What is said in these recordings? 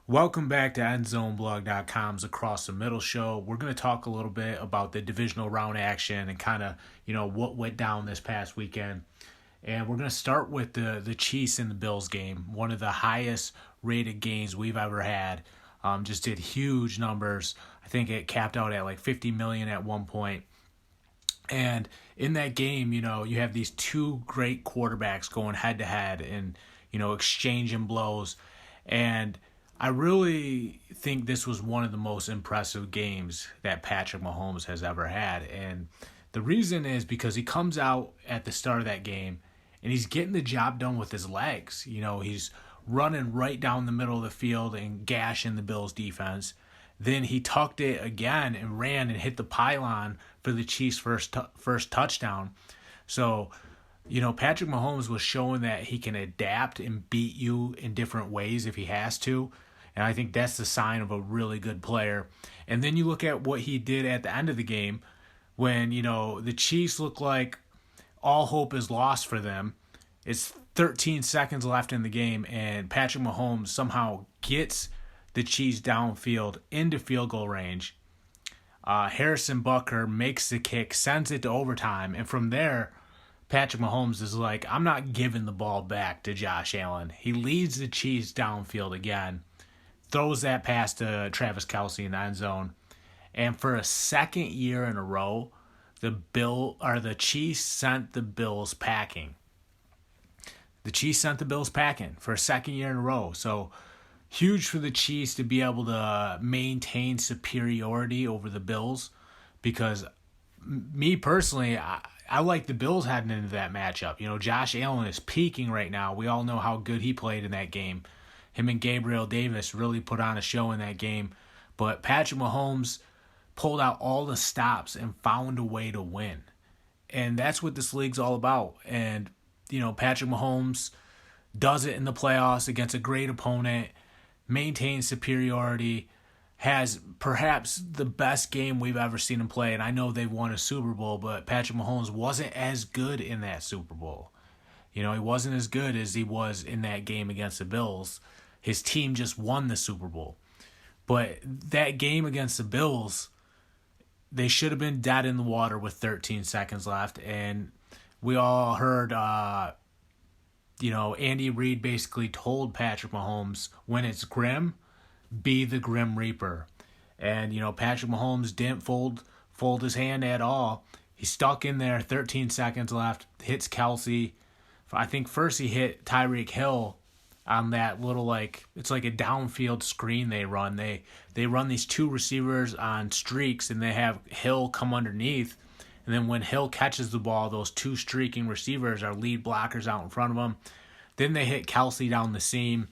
Welcome back to EndZoneBlog.com's Across the Middle show. We're going to talk a little bit about the divisional round action and kind of, what went down this past weekend. And we're going to start with the Chiefs and the Bills game, one of the highest rated games we've ever had. Just did huge numbers. I think it capped out at like 50 million at one point. And in that game, you have these two great quarterbacks going head to head and, exchanging blows. And I really think this was one of the most impressive games that Patrick Mahomes has ever had. And the reason is because he comes out at the start of that game and he's getting the job done with his legs. He's running right down the middle of the field and gashing the Bills defense. Then he tucked it again and ran and hit the pylon for the Chiefs' first touchdown. So, Patrick Mahomes was showing that he can adapt and beat you in different ways if he has to. And I think that's the sign of a really good player. And then you look at what he did at the end of the game when, the Chiefs look like all hope is lost for them. It's 13 seconds left in the game, and Patrick Mahomes somehow gets the Chiefs downfield into field goal range. Harrison Butker makes the kick, sends it to overtime, and from there, Patrick Mahomes is like, I'm not giving the ball back to Josh Allen. He leads the Chiefs downfield again, throws that pass to Travis Kelce in the end zone, and for a second year in a row, the Chiefs sent the Bills packing. The Chiefs sent the Bills packing for a second year in a row. So huge for the Chiefs to be able to maintain superiority over the Bills, because me personally, I like the Bills heading into that matchup. Josh Allen is peaking right now. We all know how good he played in that game. Him and Gabriel Davis really put on a show in that game. But Patrick Mahomes pulled out all the stops and found a way to win. And that's what this league's all about. And, Patrick Mahomes does it in the playoffs against a great opponent, maintains superiority, has perhaps the best game we've ever seen him play. And I know they won a Super Bowl, but Patrick Mahomes wasn't as good in that Super Bowl. He wasn't as good as he was in that game against the Bills. His team just won the Super Bowl. But that game against the Bills, they should have been dead in the water with 13 seconds left. And we all heard, Andy Reid basically told Patrick Mahomes, when it's grim, be the Grim Reaper. And, Patrick Mahomes didn't fold his hand at all. He stuck in there, 13 seconds left, hits Kelce. I think first he hit Tyreek Hill on that little, it's like a downfield screen they run. They run these two receivers on streaks, and they have Hill come underneath. And then when Hill catches the ball, those two streaking receivers are lead blockers out in front of him. Then they hit Kelce down the seam.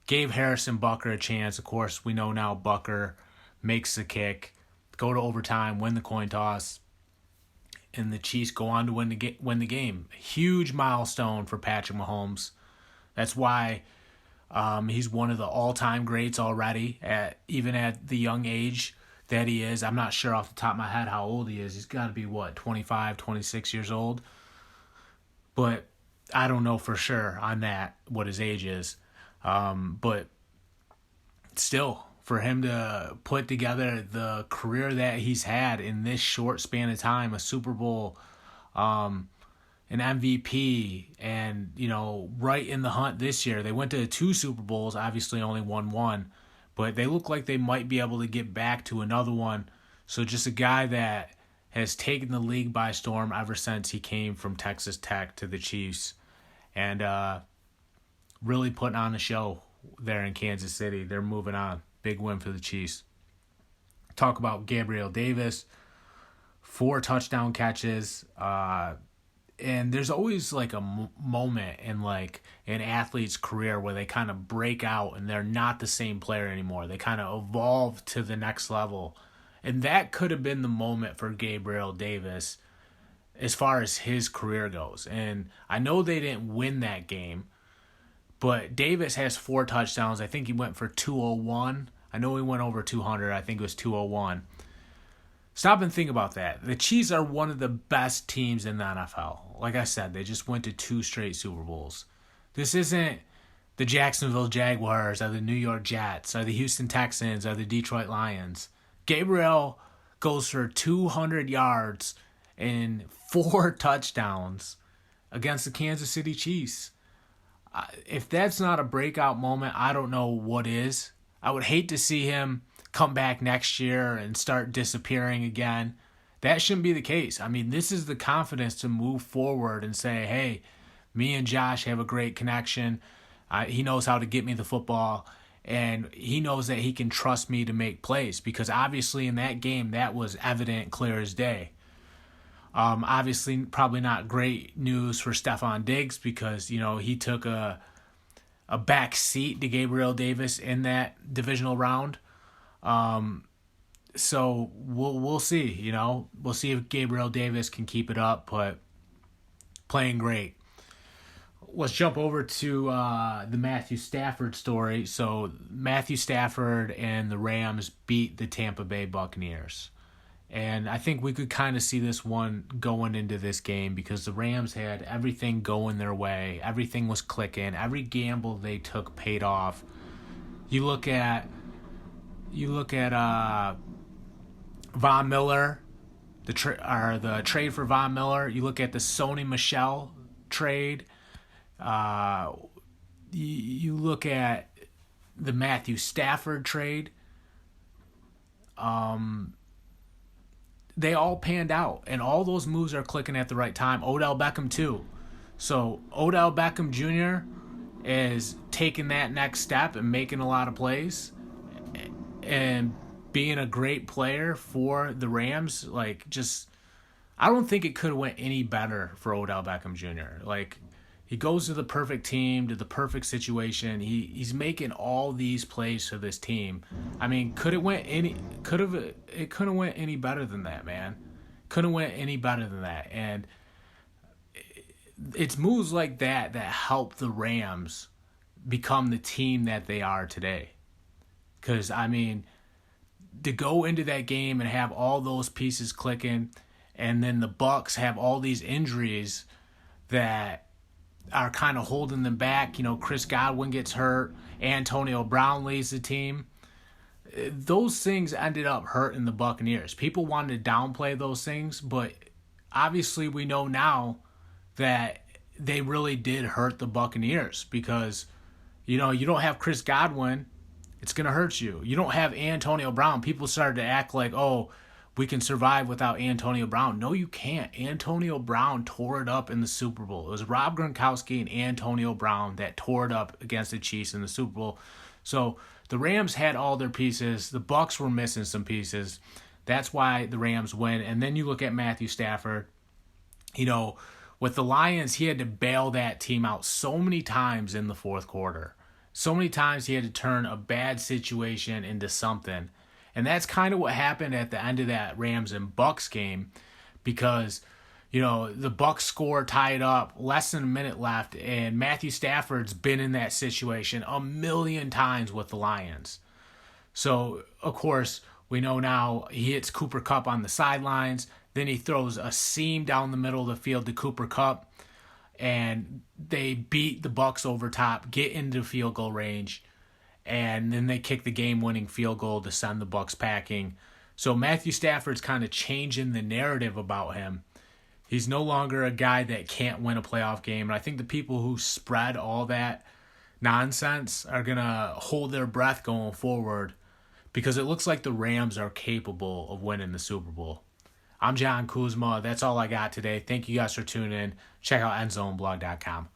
Gave Harrison Butker a chance. Of course, we know now Butker makes the kick, go to overtime, win the coin toss, and the Chiefs go on to win the game. Huge milestone for Patrick Mahomes. That's why he's one of the all-time greats already, even at the young age that he is. I'm not sure off the top of my head how old he is. He's got to be, 25, 26 years old? But I don't know for sure on that, what his age is. But still, for him to put together the career that he's had in this short span of time, a Super Bowl, an MVP, and, right in the hunt this year. They went to 2 Super Bowls, obviously only won one, but they look like they might be able to get back to another one. So just a guy that has taken the league by storm ever since he came from Texas Tech to the Chiefs. And really putting on a show there in Kansas City. They're moving on. Big win for the Chiefs. Talk about Gabriel Davis. 4 touchdown catches. And there's always a moment in an athlete's career where they kind of break out and they're not the same player anymore. They kind of evolve to the next level. And that could have been the moment for Gabriel Davis as far as his career goes. And I know they didn't win that game, but Davis has 4 touchdowns. I think he went for 201. I know he went over 200. I think it was 201. Stop and think about that. The Chiefs are one of the best teams in the NFL. Like I said, they just went to 2 straight Super Bowls. This isn't the Jacksonville Jaguars, are the New York Jets, are the Houston Texans, are the Detroit Lions. Gabriel goes for 200 yards and 4 touchdowns against the Kansas City Chiefs. If that's not a breakout moment, I don't know what is. I would hate to see him come back next year and start disappearing again. That shouldn't be the case. I mean, this is the confidence to move forward and say, hey, me and Josh have a great connection. He knows how to get me the football, and he knows that he can trust me to make plays, because obviously in that game that was evident, clear as day. Obviously probably not great news for Stephon Diggs, because he took a back seat to Gabriel Davis in that divisional round. So we'll see. We'll see if Gabriel Davis can keep it up, but playing great. Let's jump over to the Matthew Stafford story. So Matthew Stafford and the Rams beat the Tampa Bay Buccaneers. And I think we could kind of see this one going into this game, because the Rams had everything going their way. Everything was clicking. Every gamble they took paid off. You look at Von Miller, the trade for Von Miller. You look at the Sony Michel trade. You look at the Matthew Stafford trade. They all panned out, and all those moves are clicking at the right time. Odell Beckham too. So Odell Beckham Jr. is taking that next step and making a lot of plays and being a great player for the Rams. I don't think it could have went any better for Odell Beckham Jr. He goes to the perfect team, to the perfect situation. He's making all these plays for this team. I mean, it couldn't went any better than that, man. Couldn't went any better than that. And it's moves like that help the Rams become the team that they are today. Because, I mean, to go into that game and have all those pieces clicking, and then the Bucs have all these injuries that are kind of holding them back. Chris Godwin gets hurt. Antonio Brown leads the team. Those things ended up hurting the Buccaneers. People wanted to downplay those things, but obviously we know now that they really did hurt the Buccaneers, because, you don't have Chris Godwin, it's going to hurt you. You don't have Antonio Brown. People started to act like, oh, we can survive without Antonio Brown. No, you can't. Antonio Brown tore it up in the Super Bowl. It was Rob Gronkowski and Antonio Brown that tore it up against the Chiefs in the Super Bowl. So the Rams had all their pieces. The Bucs were missing some pieces. That's why the Rams win. And then you look at Matthew Stafford. With the Lions, he had to bail that team out so many times in the fourth quarter. So many times he had to turn a bad situation into something. And that's kind of what happened at the end of that Rams and Bucs game, because, the Bucs score tied up, less than a minute left, and Matthew Stafford's been in that situation a million times with the Lions. So, of course, we know now he hits Cooper Kupp on the sidelines, then he throws a seam down the middle of the field to Cooper Kupp, and they beat the Bucs over top, get into field goal range, and then they kick the game-winning field goal to send the Bucs packing. So Matthew Stafford's kind of changing the narrative about him. He's no longer a guy that can't win a playoff game. And I think the people who spread all that nonsense are going to hold their breath going forward, because it looks like the Rams are capable of winning the Super Bowl. I'm John Kuzma. That's all I got today. Thank you guys for tuning in. Check out endzonblog.com.